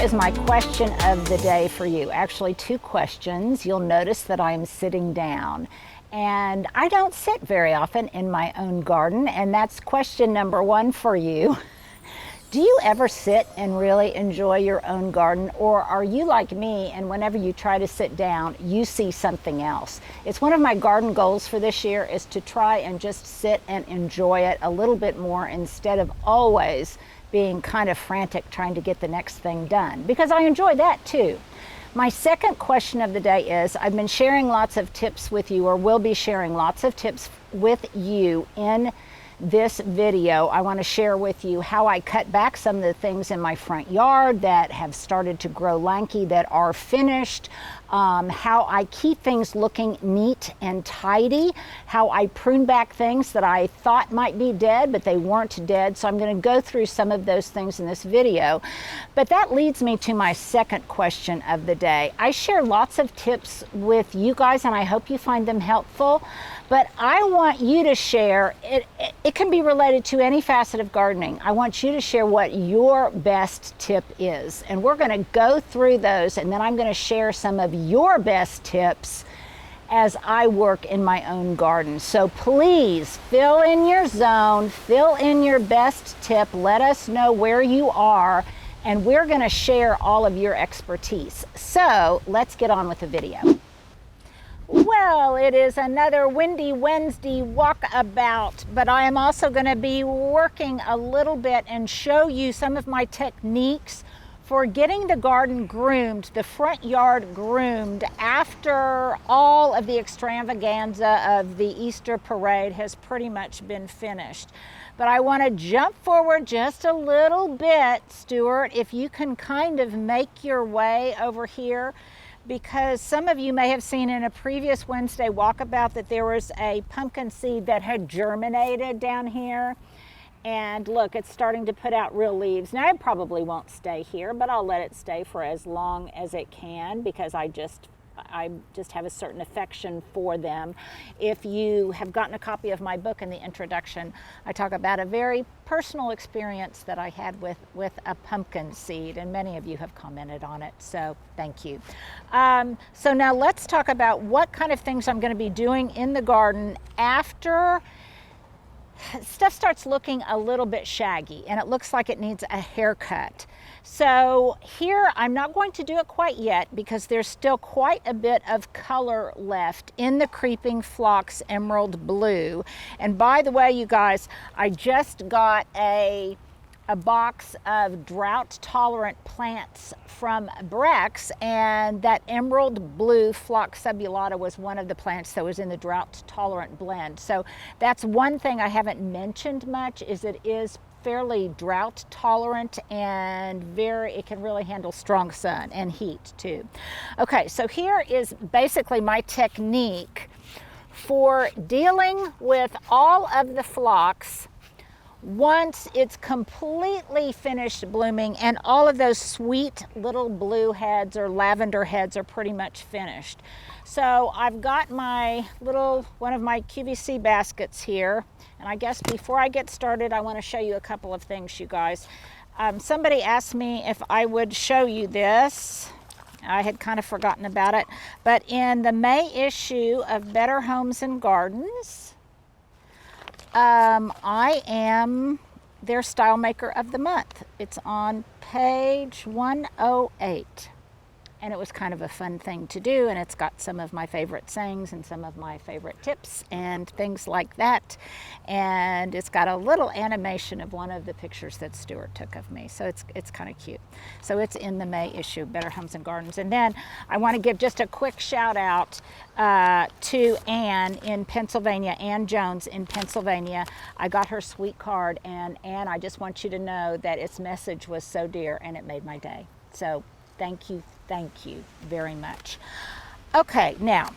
is my question of the day for you. Actually, two questions. You'll notice that I'm sitting down. And I don't sit very often in my own garden, and that's question number one for you. Do you ever sit and really enjoy your own garden, or are you like me and whenever you try to sit down, you see something else? It's one of my garden goals for this year is to try and just sit and enjoy it a little bit more instead of always being kind of frantic trying to get the next thing done, because I enjoy that too. My second question of the day is, I've been sharing lots of tips with you, or will be sharing lots of tips with you in this video. I want to share with you how I cut back some of the things in my front yard that have started to grow lanky that are finished, how I keep things looking neat and tidy, how I prune back things that I thought might be dead but they weren't dead. So I'm going to go through some of those things in this video. But that leads me to my second question of the day. I share lots of tips with you guys and I hope you find them helpful. But I want you to share, it can be related to any facet of gardening. I want you to share what your best tip is. And we're going to go through those, and then I'm going to share some of your best tips as I work in my own garden. So please fill in your zone, fill in your best tip, let us know where you are, and we're going to share all of your expertise. So let's get on with the video. Well, it is another windy Wednesday walkabout, but I am also going to be working a little bit and show you some of my techniques for getting the garden groomed, the front yard groomed, after all of the extravaganza of the Easter parade has pretty much been finished. But I want to jump forward just a little bit, Stuart, if you can kind of make your way over here, because some of you may have seen in a previous Wednesday walkabout that there was a pumpkin seed that had germinated down here. And look, it's starting to put out real leaves. Now, it probably won't stay here, but I'll let it stay for as long as it can because I just have a certain affection for them. If you have gotten a copy of my book in the introduction, I talk about a very personal experience that I had with a pumpkin seed, and many of you have commented on it, so thank you. So now let's talk about what kind of things I'm going to be doing in the garden after stuff starts looking a little bit shaggy and it looks like it needs a haircut. So here I'm not going to do it quite yet because there's still quite a bit of color left in the creeping phlox emerald blue. And by the way, you guys, I just got a box of drought tolerant plants from Brex, and that emerald blue phlox subulata was one of the plants that was in the drought tolerant blend. So that's one thing I haven't mentioned much, is it is fairly drought tolerant and it can really handle strong sun and heat too. Okay, so here is basically my technique for dealing with all of the phlox once it's completely finished blooming and all of those sweet little blue heads or lavender heads are pretty much finished. So I've got my one of my QVC baskets here, and I guess before I get started I want to show you a couple of things, you guys. Somebody asked me if I would show you this. I had kind of forgotten about it, but in the May issue of Better Homes and Gardens, I am their Style Maker of the Month. It's on page 108. And it was kind of a fun thing to do, and it's got some of my favorite sayings and some of my favorite tips and things like that. And it's got a little animation of one of the pictures that Stuart took of me. So it's kind of cute. So it's in the May issue, Better Homes and Gardens. And then I want to give just a quick shout out to Ann in Pennsylvania, Ann Jones in Pennsylvania. I got her sweet card, and Ann, I just want you to know that its message was so dear and it made my day. So thank you very much. Okay, now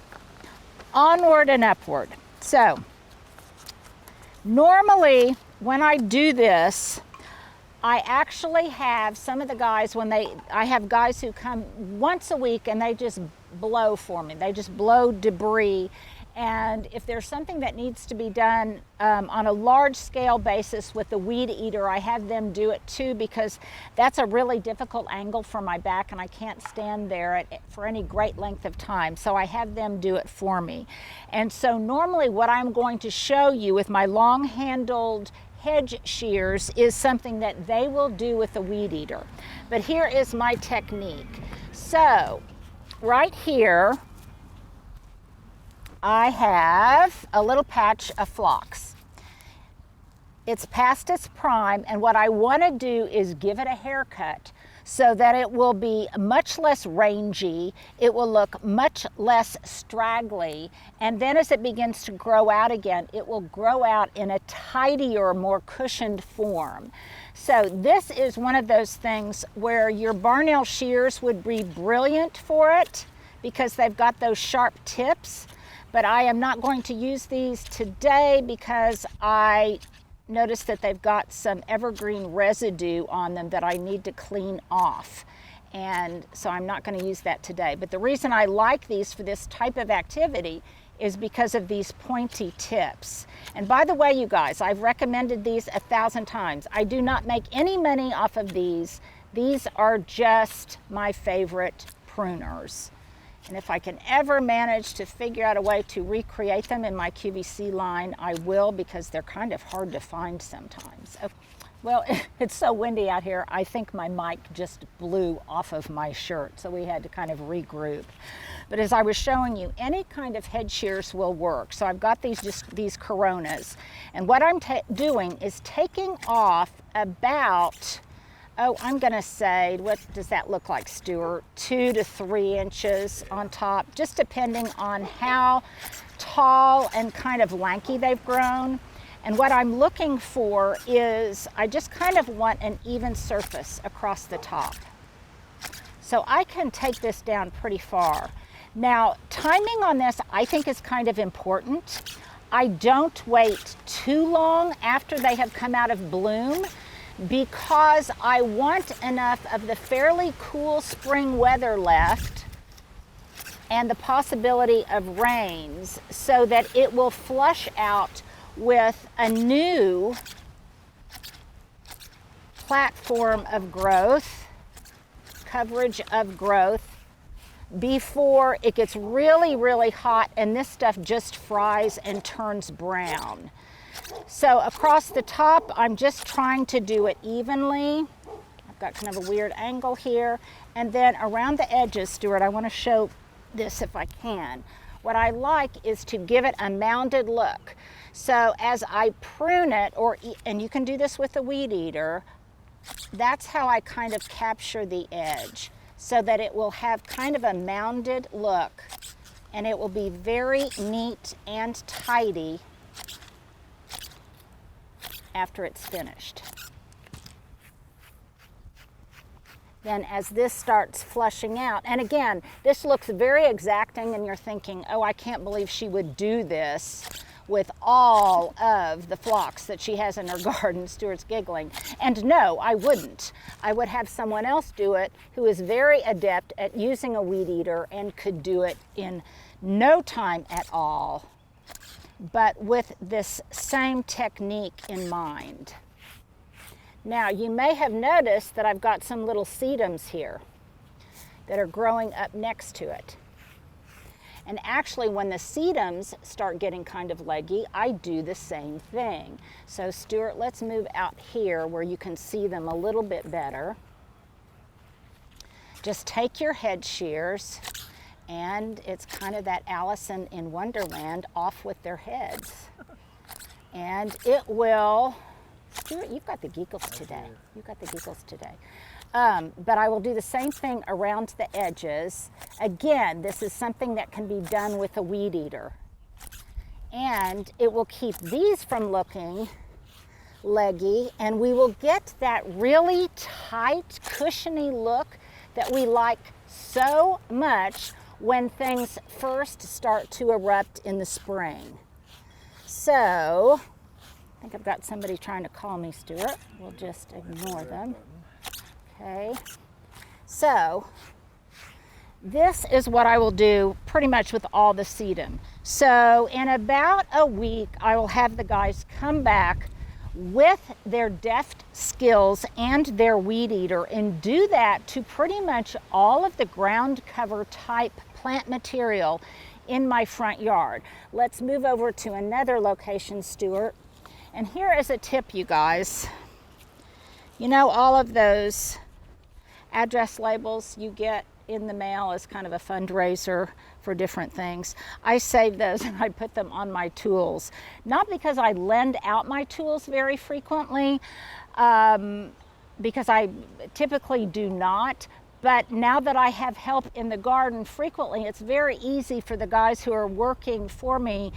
onward and upward. So normally when I do this, I actually have some of the guys, I have guys who come once a week and they just blow for me. They just blow debris And if there's something that needs to be done on a large scale basis with the weed eater, I have them do it too, because that's a really difficult angle for my back and I can't stand there for any great length of time. So I have them do it for me. And so normally what I'm going to show you with my long handled hedge shears is something that they will do with the weed eater. But here is my technique. So right here, I have a little patch of phlox. It's past its prime, and what I want to do is give it a haircut so that it will be much less rangy, it will look much less straggly, and then as it begins to grow out again, it will grow out in a tidier, more cushioned form. So this is one of those things where your barnail shears would be brilliant for it because they've got those sharp tips. But I am not going to use these today because I noticed that they've got some evergreen residue on them that I need to clean off. And so I'm not going to use that today. But the reason I like these for this type of activity is because of these pointy tips. And by the way, you guys, I've recommended these 1,000 times. I do not make any money off of these. These are just my favorite pruners. And if I can ever manage to figure out a way to recreate them in my QVC line, I will, because they're kind of hard to find sometimes. Well, it's so windy out here, I think my mic just blew off of my shirt, so we had to kind of regroup. But as I was showing you, any kind of head shears will work. So I've got these Coronas, and what I'm doing is taking off about, I'm gonna say, what does that look like, Stuart? 2 to 3 inches on top, just depending on how tall and kind of lanky they've grown. And what I'm looking for is, I just kind of want an even surface across the top. So I can take this down pretty far. Now, timing on this, I think, is kind of important. I don't wait too long after they have come out of bloom, because I want enough of the fairly cool spring weather left and the possibility of rains so that it will flush out with a new platform of growth, coverage of growth, before it gets really, really hot and this stuff just fries and turns brown. So across the top, I'm just trying to do it evenly. I've got kind of a weird angle here. And then around the edges, Stuart, I want to show this if I can. What I like is to give it a mounded look. So as I prune it, and you can do this with the weed eater, that's how I kind of capture the edge, so that it will have kind of a mounded look, and it will be very neat and tidy after it's finished. Then as this starts flushing out, and again, this looks very exacting and you're thinking, oh, I can't believe she would do this with all of the phlox that she has in her garden. Stuart's giggling. And no, I wouldn't. I would have someone else do it who is very adept at using a weed eater and could do it in no time at all, but with this same technique in mind. Now, you may have noticed that I've got some little sedums here that are growing up next to it. And actually, when the sedums start getting kind of leggy, I do the same thing. So Stuart, let's move out here where you can see them a little bit better. Just take your head shears, and it's kind of that Alice in Wonderland, off with their heads. And it will, Stuart, you've got the giggles today. You've got the giggles today. But I will do the same thing around the edges. Again, this is something that can be done with a weed eater. And it will keep these from looking leggy, and we will get that really tight, cushiony look that we like so much when things first start to erupt in the spring. So, I think I've got somebody trying to call me, Stuart. We'll just ignore them. Okay. So, This is what I will do pretty much with all the sedum. So in about a week, I will have the guys come back with their deft skills and their weed eater and do that to pretty much all of the ground cover type plant material in my front yard. Let's move over to another location, Stuart. And here is a tip, you guys. You know, all of those address labels you get in the mail as kind of a fundraiser for different things. I save those and I put them on my tools. Not because I lend out my tools very frequently, because I typically do not, but now that I have help in the garden frequently, it's very easy for the guys who are working for me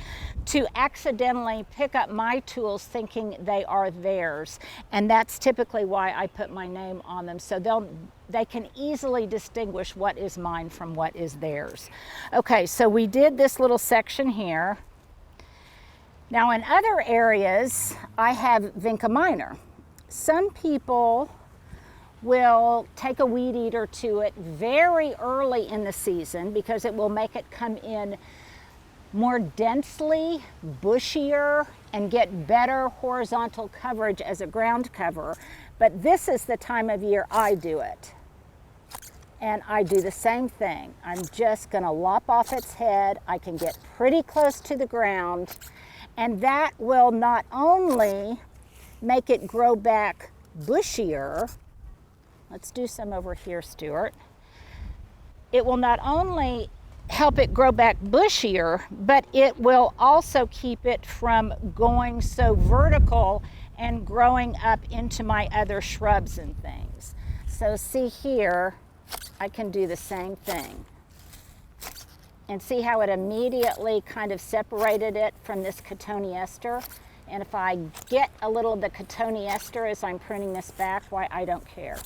to accidentally pick up my tools thinking they are theirs. And that's typically why I put my name on them, so they can easily distinguish what is mine from what is theirs. Okay, so we did this little section here. Now in other areas, I have Vinca minor. Some people will take a weed eater to it very early in the season because it will make it come in more densely, bushier, and get better horizontal coverage as a ground cover. But this is the time of year I do it. And I do the same thing. I'm just gonna lop off its head. I can get pretty close to the ground, and that will not only make it grow back bushier. Let's do some over here, Stuart. It will not only help it grow back bushier, but it will also keep it from going so vertical and growing up into my other shrubs and things. So see here, I can do the same thing. And see how it immediately kind of separated it from this cotoneaster? And if I get a little of the cotoneaster as I'm pruning this back, why, I don't care.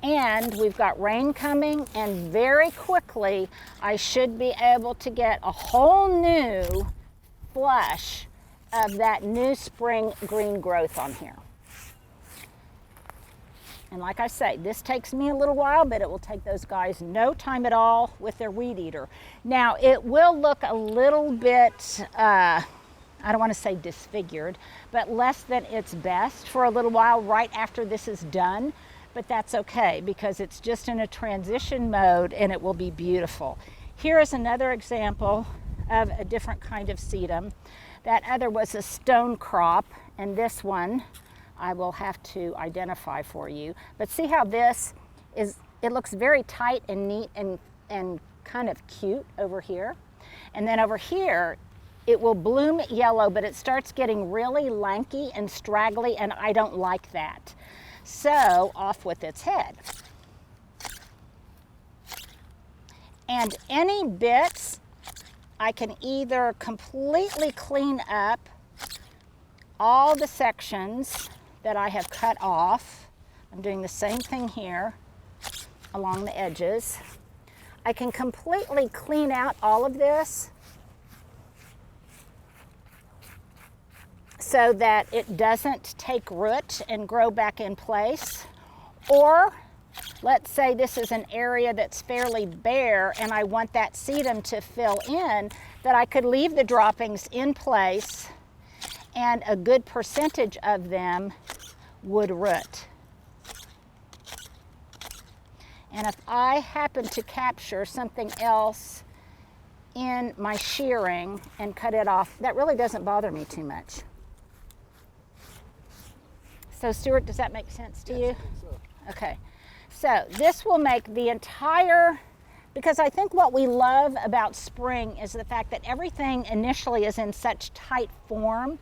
And we've got rain coming, and very quickly I should be able to get a whole new flush of that new spring green growth on here. And like I say, this takes me a little while, but it will take those guys no time at all with their weed eater. Now it will look a little bit, I don't want to say disfigured, but less than its best for a little while right after this is done. But that's okay because it's just in a transition mode and it will be beautiful. Here is another example of a different kind of sedum. That other was a stone crop, and this one I will have to identify for you. But see how this is, it looks very tight and neat and kind of cute over here. And then over here, it will bloom yellow, but it starts getting really lanky and straggly, and I don't like that. So off with its head. And any bits I can either completely clean up all the sections that I have cut off. I'm doing the same thing here along the edges. I can completely clean out all of this so that it doesn't take root and grow back in place. Or let's say this is an area that's fairly bare and I want that sedum to fill in, that I could leave the droppings in place and a good percentage of them would root. And if I happen to capture something else in my shearing and cut it off, that really doesn't bother me too much. So Stuart, does that make sense to you? I think so. Okay, so this will make the entire, because I think what we love about spring is the fact that everything initially is in such tight form,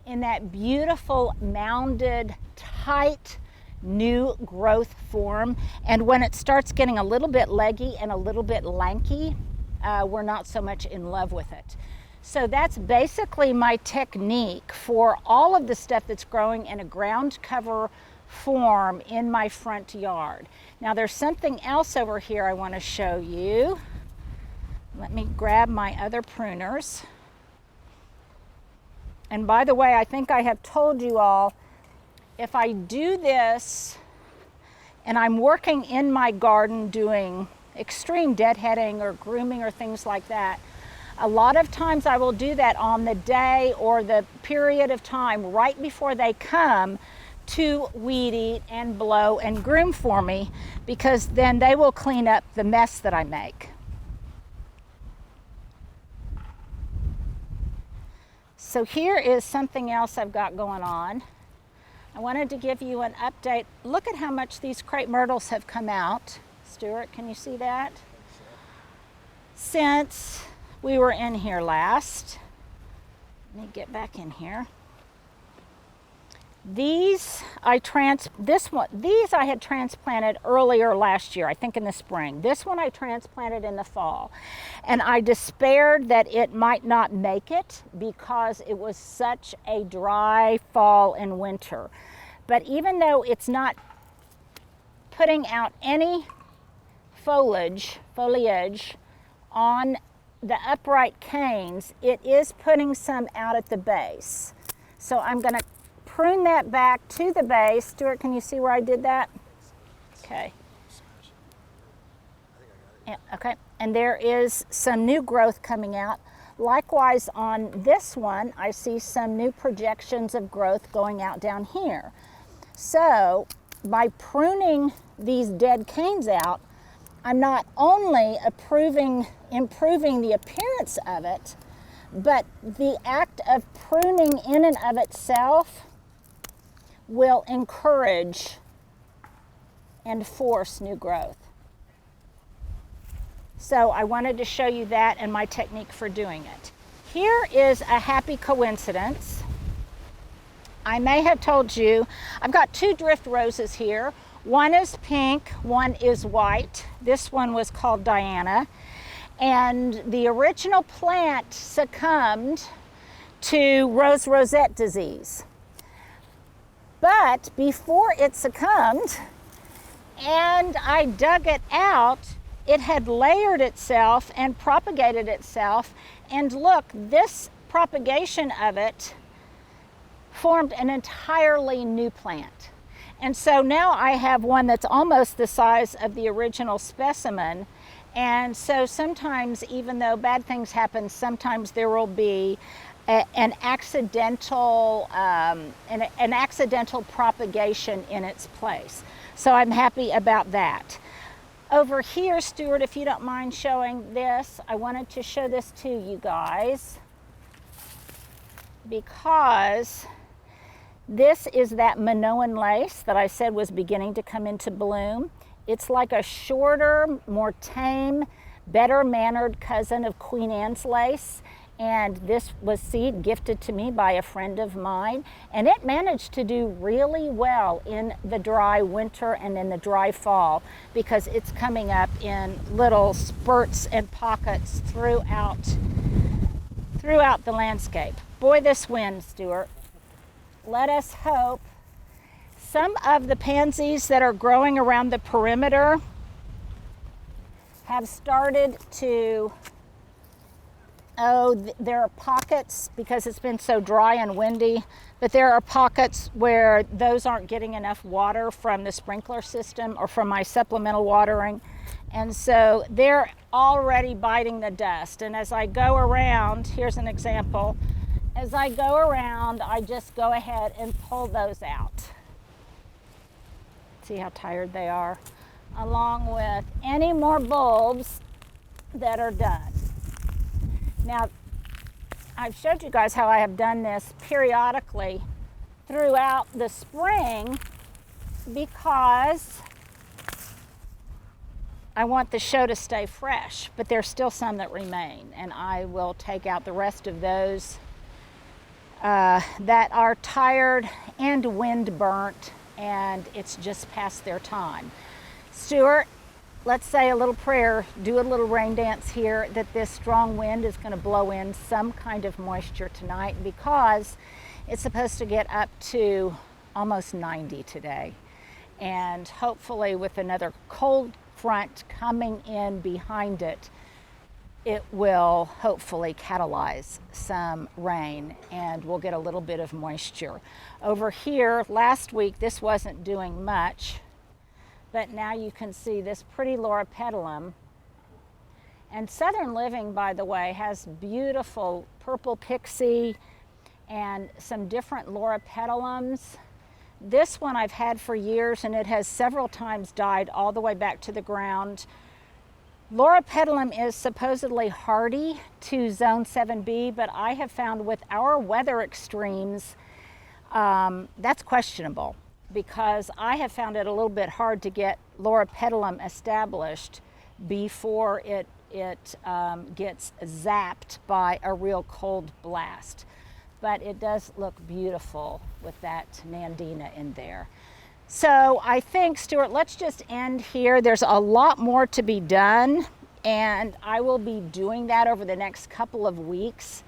in that beautiful mounded, tight, new growth form. And when it starts getting a little bit leggy and a little bit lanky, we're not so much in love with it. So that's basically my technique for all of the stuff that's growing in a ground cover form in my front yard. Now there's something else over here I want to show you. Let me grab my other pruners. And by the way, I think I have told you all, if I do this and I'm working in my garden doing extreme deadheading or grooming or things like that, a lot of times I will do that on the day or the period of time right before they come to weed eat and blow and groom for me, because then they will clean up the mess that I make. So here is something else I've got going on. I wanted to give you an update. Look at how much these crepe myrtles have come out. Stuart, can you see that? Since we were in here last. Let me get back in here. These I had transplanted earlier last year, I think in the spring. This one I transplanted in the fall. And I despaired that it might not make it because it was such a dry fall and winter. But even though it's not putting out any foliage on the upright canes, it is putting some out at the base. So I'm going to prune that back to the base. Stuart, can you see where I did that? Okay. Yeah, okay. And there is some new growth coming out. Likewise on this one, I see some new projections of growth going out down here. So by pruning these dead canes out, I'm not only improving the appearance of it, but the act of pruning in and of itself will encourage and force new growth. So I wanted to show you that and my technique for doing it. Here is a happy coincidence. I may have told you, I've got two drift roses here. One is pink, one is white. This one was called Diana. And the original plant succumbed to rose rosette disease. But before it succumbed and I dug it out, it had layered itself and propagated itself. And look, this propagation of it formed an entirely new plant. And so now I have one that's almost the size of the original specimen. And so sometimes, even though bad things happen, sometimes there will be an accidental propagation in its place. So I'm happy about that. Over here, Stuart, if you don't mind showing this, I wanted to show this to you guys because this is that Minoan lace that I said was beginning to come into bloom. It's like a shorter, more tame, better mannered cousin of Queen Anne's lace. And this was seed gifted to me by a friend of mine. And it managed to do really well in the dry winter and in the dry fall because it's coming up in little spurts and pockets throughout the landscape. Boy, this wind, Stuart. Let us hope some of the pansies that are growing around the perimeter have started to, there are pockets because it's been so dry and windy, but there are pockets where those aren't getting enough water from the sprinkler system or from my supplemental watering. And so they're already biting the dust. And as I go around, here's an example. As I go around, I just go ahead and pull those out. See how tired they are? Along with any more bulbs that are done. Now, I've showed you guys how I have done this periodically throughout the spring because I want the show to stay fresh, but there's still some that remain, and I will take out the rest of those that are tired and wind burnt, and it's just past their time. Stuart, let's say a little prayer, do a little rain dance here, that this strong wind is going to blow in some kind of moisture tonight because it's supposed to get up to almost 90 today. And hopefully with another cold front coming in behind it, it will hopefully catalyze some rain and we'll get a little bit of moisture. Over here, last week, this wasn't doing much, but now you can see this pretty loropetalum. And Southern Living, by the way, has beautiful purple pixie and some different loropetalums. This one I've had for years, and it has several times died all the way back to the ground. Loropetalum is supposedly hardy to zone 7B, but I have found with our weather extremes, that's questionable, because I have found it a little bit hard to get loropetalum established before it gets zapped by a real cold blast. But it does look beautiful with that Nandina in there. So I think, Stuart, let's just end here. There's a lot more to be done, and I will be doing that over the next couple of weeks.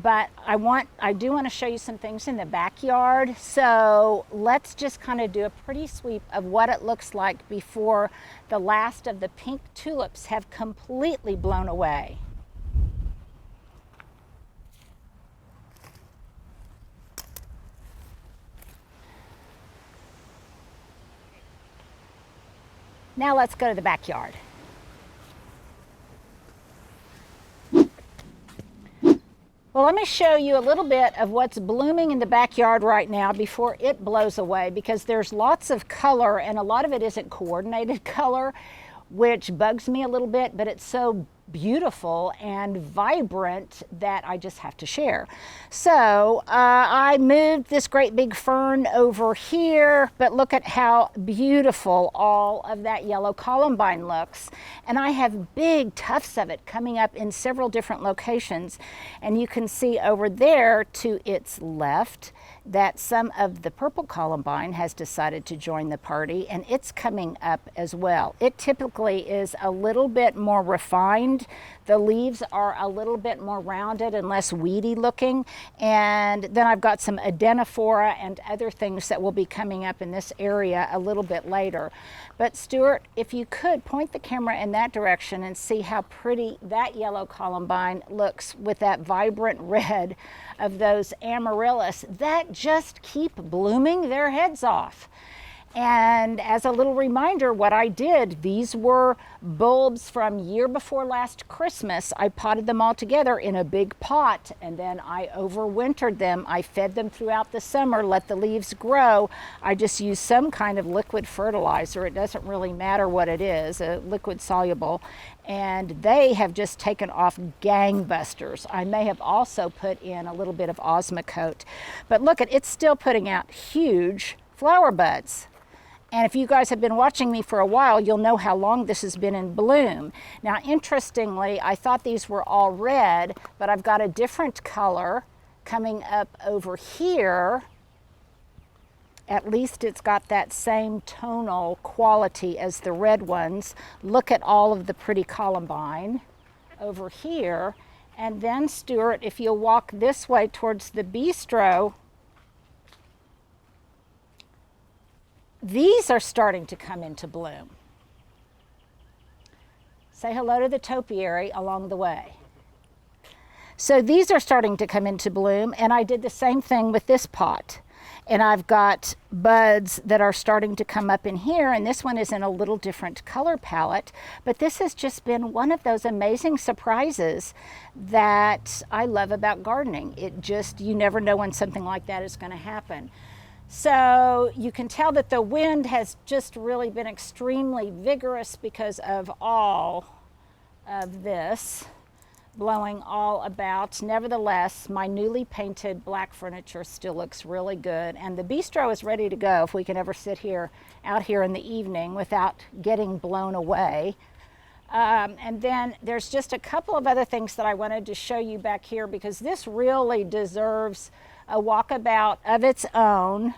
But I do want to show you some things in the backyard. So let's just kind of do a pretty sweep of what it looks like before the last of the pink tulips have completely blown away. Now let's go to the backyard. Well, let me show you a little bit of what's blooming in the backyard right now before it blows away, because there's lots of color and a lot of it isn't coordinated color, which bugs me a little bit, but it's so beautiful and vibrant that I just have to share. So I moved this great big fern over here, but look at how beautiful all of that yellow columbine looks. And I have big tufts of it coming up in several different locations. And you can see over there to its left that some of the purple columbine has decided to join the party, and it's coming up as well. It typically is a little bit more refined. The leaves are a little bit more rounded and less weedy looking. And then I've got some adenophora and other things that will be coming up in this area a little bit later. But Stuart, if you could point the camera in that direction and see how pretty that yellow columbine looks with that vibrant red of those amaryllis that just keep blooming their heads off. And as a little reminder, what I did, these were bulbs from year before last Christmas. I potted them all together in a big pot, and then I overwintered them. I fed them throughout the summer, let the leaves grow. I just used some kind of liquid fertilizer. It doesn't really matter what it is, a liquid soluble. And they have just taken off gangbusters. I may have also put in a little bit of Osmocote. But look, it's still putting out huge flower buds. And if you guys have been watching me for a while, you'll know how long this has been in bloom. Now, interestingly, I thought these were all red, but I've got a different color coming up over here. At least it's got that same tonal quality as the red ones. Look at all of the pretty columbine over here. And then, Stuart, if you'll walk this way towards the bistro, these are starting to come into bloom. Say hello to the topiary along the way. So these are starting to come into bloom, and I did the same thing with this pot. And I've got buds that are starting to come up in here, and this one is in a little different color palette. But this has just been one of those amazing surprises that I love about gardening. It just, you never know when something like that is going to happen. So you can tell that the wind has just really been extremely vigorous because of all of this blowing all about. Nevertheless, my newly painted black furniture still looks really good, and the bistro is ready to go if we can ever sit here out here in the evening without getting blown away. And then there's just a couple of other things that I wanted to show you back here, because this really deserves a walkabout of its own.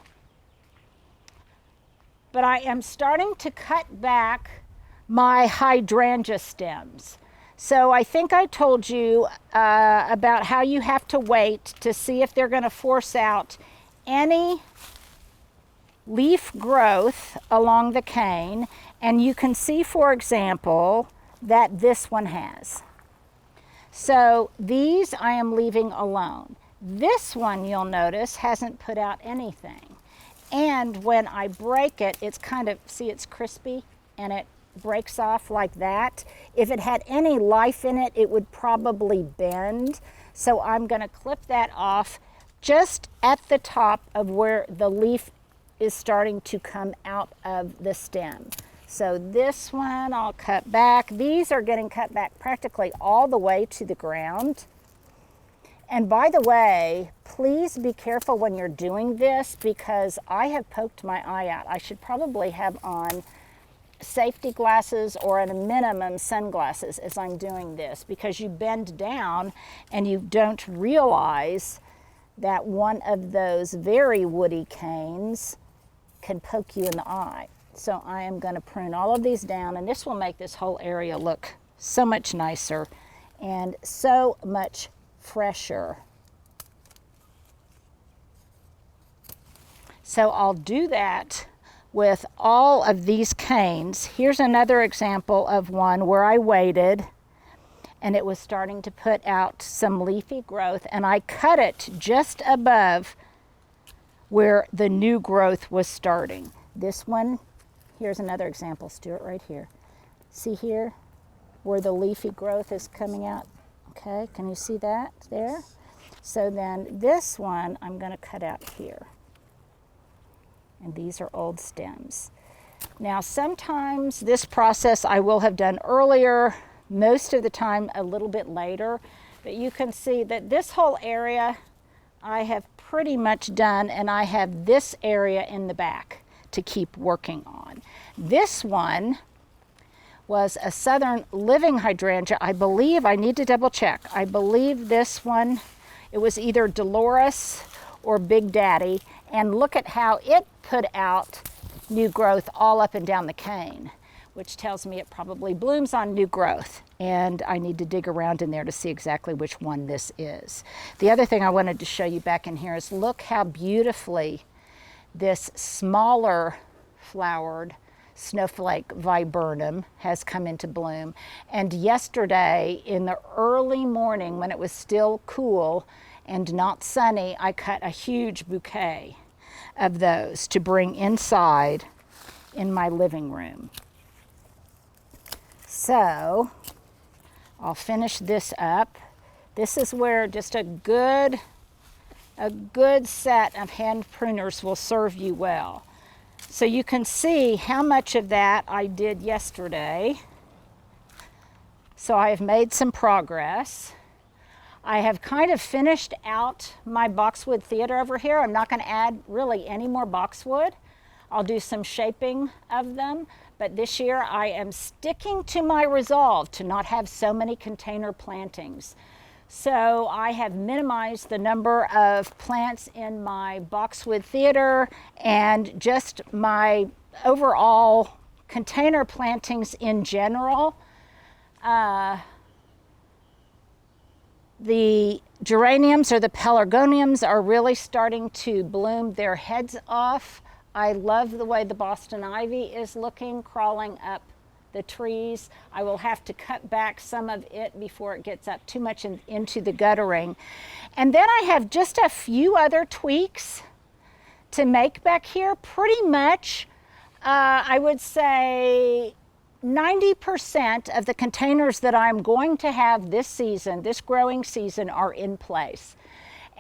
But I am starting to cut back my hydrangea stems. So I think I told you about how you have to wait to see if they're going to force out any leaf growth along the cane. And you can see, for example, that this one has. So these I am leaving alone. This one, you'll notice, hasn't put out anything. And when I break it, it's kind of, see, it's crispy and it breaks off like that. If it had any life in it, it would probably bend. So I'm going to clip that off just at the top of where the leaf is starting to come out of the stem. So this one I'll cut back. These are getting cut back practically all the way to the ground. And by the way, please be careful when you're doing this, because I have poked my eye out. I should probably have on safety glasses, or at a minimum sunglasses, as I'm doing this, because you bend down and you don't realize that one of those very woody canes can poke you in the eye. So I am going to prune all of these down, and this will make this whole area look so much nicer and so much fresher. So I'll do that with all of these canes. Here's another example of one where I waited and it was starting to put out some leafy growth, and I cut it just above where the new growth was starting. This one, here's another example, Stuart, right here. See here where the leafy growth is coming out? Okay, can you see that there? So then this one I'm going to cut out here. And these are old stems. Now sometimes this process I will have done earlier, most of the time a little bit later, but you can see that this whole area I have pretty much done, and I have this area in the back to keep working on. This one was a southern living hydrangea. I believe, I need to double check, I believe this one, it was either Dolores or Big Daddy, and look at how it put out new growth all up and down the cane, which tells me it probably blooms on new growth, and I need to dig around in there to see exactly which one this is. The other thing I wanted to show you back in here is look how beautifully this smaller flowered snowflake viburnum has come into bloom. And yesterday in the early morning when it was still cool and not sunny, I cut a huge bouquet of those to bring inside in my living room. So I'll finish this up. This is where just a good set of hand pruners will serve you well. So you can see how much of that I did yesterday. So I have made some progress. I have kind of finished out my boxwood theater over here. I'm not going to add really any more boxwood. I'll do some shaping of them, but this year I am sticking to my resolve to not have so many container plantings. So I have minimized the number of plants in my boxwood theater, and just my overall container plantings in general. The geraniums or the pelargoniums are really starting to bloom their heads off. I love the way the Boston ivy is looking, crawling up the trees. I will have to cut back some of it before it gets up too much into the guttering. And then I have just a few other tweaks to make back here. Pretty much, I would say 90% of the containers that I'm going to have this season, this growing season, are in place.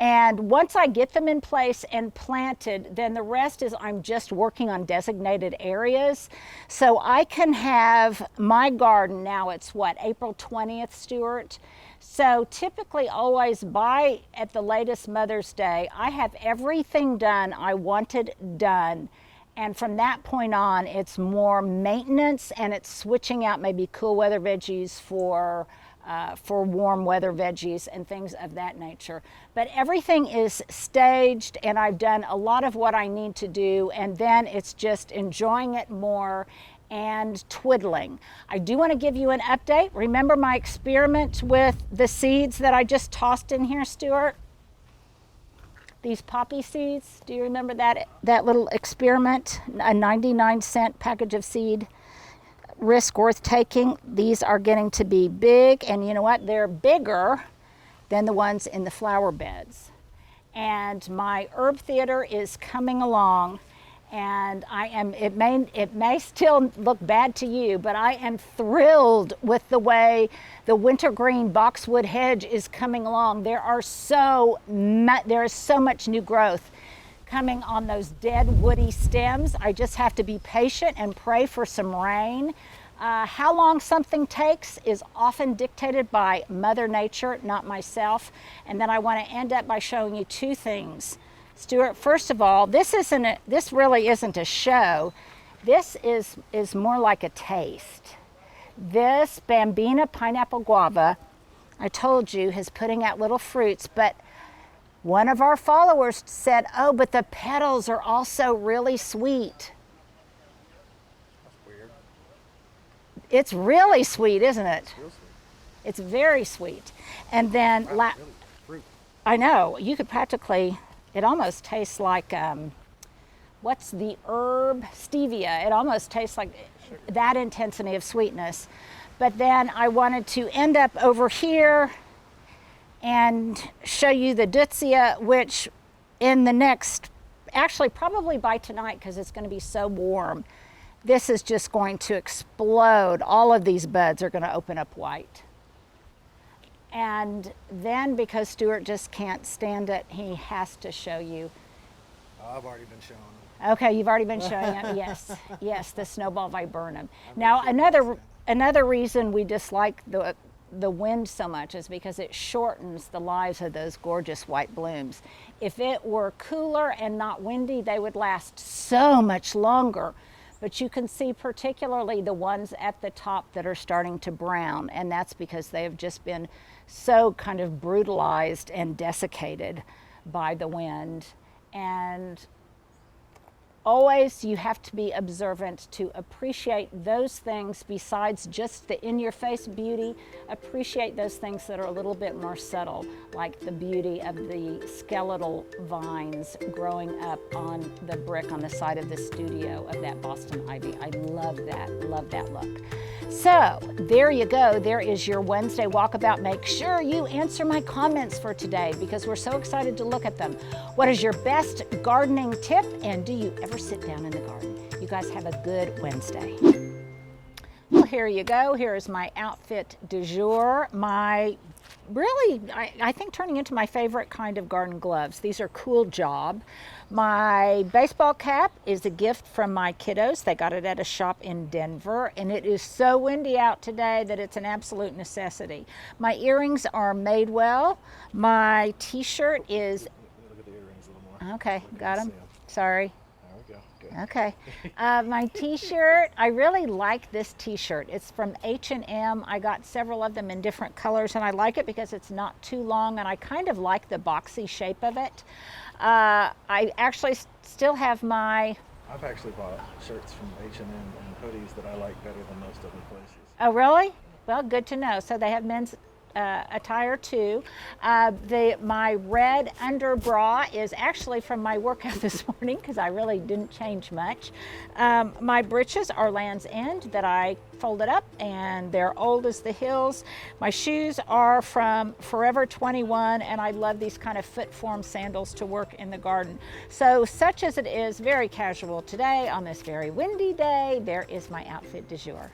And once I get them in place and planted, then the rest is I'm just working on designated areas. So I can have my garden now, it's what, April 20th, Stuart? So typically always by at the latest Mother's Day, I have everything done I wanted done. And from that point on, it's more maintenance, and it's switching out maybe cool weather veggies for warm weather veggies and things of that nature. But everything is staged, and I've done a lot of what I need to do, and then it's just enjoying it more and twiddling. I do want to give you an update. Remember my experiment with the seeds that I just tossed in here, Stuart? These poppy seeds, do you remember that little experiment? A 99-cent package of seed, risk worth taking. These are getting to be big, and you know what? They're bigger than the ones in the flower beds. And my herb theater is coming along, And it may still look bad to you, but I am thrilled with the way the wintergreen boxwood hedge is coming along. There is so much new growth coming on those dead woody stems. I just have to be patient and pray for some rain. How long something takes is often dictated by Mother Nature, not myself. And then I want to end up by showing you two things. Stuart, first of all, this really isn't a show. This is more like a taste. This Bambina pineapple guava, I told you, is putting out little fruits, but one of our followers said, oh, but the petals are also really sweet. That's weird. It's really sweet, isn't it? It's real sweet. It's very sweet. And then, Really fruit. I know, you could practically, it almost tastes like, what's the herb? Stevia. It almost tastes like that intensity of sweetness. But then I wanted to end up over here and show you the Deutzia, which in the next, actually probably by tonight, because it's going to be so warm, this is just going to explode. All of these buds are going to open up white. And then, because Stuart just can't stand it, he has to show you. I've already been showing them. Okay, you've already been showing it. Yes, yes, the snowball viburnum. Now, another reason we dislike the wind so much is because it shortens the lives of those gorgeous white blooms. If it were cooler and not windy, they would last so much longer. But you can see particularly the ones at the top that are starting to brown, and that's because they have just been so kind of brutalized and desiccated by the wind. And always you have to be observant to appreciate those things besides just the in-your-face beauty. Appreciate those things that are a little bit more subtle, like the beauty of the skeletal vines growing up on the brick on the side of the studio of that Boston ivy. I love that look. So there you go. There is your Wednesday walkabout. Make sure you answer my comments for today because we're so excited to look at them. What is your best gardening tip, and do you ever sit down in the garden? You guys have a good Wednesday. Well, here you go. Here is my outfit du jour. I think turning into my favorite kind of garden gloves. These are Cool Job. My baseball cap is a gift from my kiddos. They got it at a shop in Denver, and it is so windy out today that it's an absolute necessity. My earrings are Madewell. My t-shirt is... Look at the earrings a little more. Okay, got them. Sorry. There we go. Good. Okay. My t-shirt, I really like this t-shirt. It's from H&M. I got several of them in different colors, and I like it because it's not too long, and I kind of like the boxy shape of it. I actually still have my... I've actually bought shirts from H&M and hoodies that I like better than most other places. Oh, really? Well, good to know. So they have men's attire too. My red under bra is actually from my workout this morning because I really didn't change much. My breeches are Land's End that I folded up, and they're old as the hills. My shoes are from Forever 21, and I love these kind of foot form sandals to work in the garden. So such as it is, very casual today on this very windy day, there is my outfit du jour.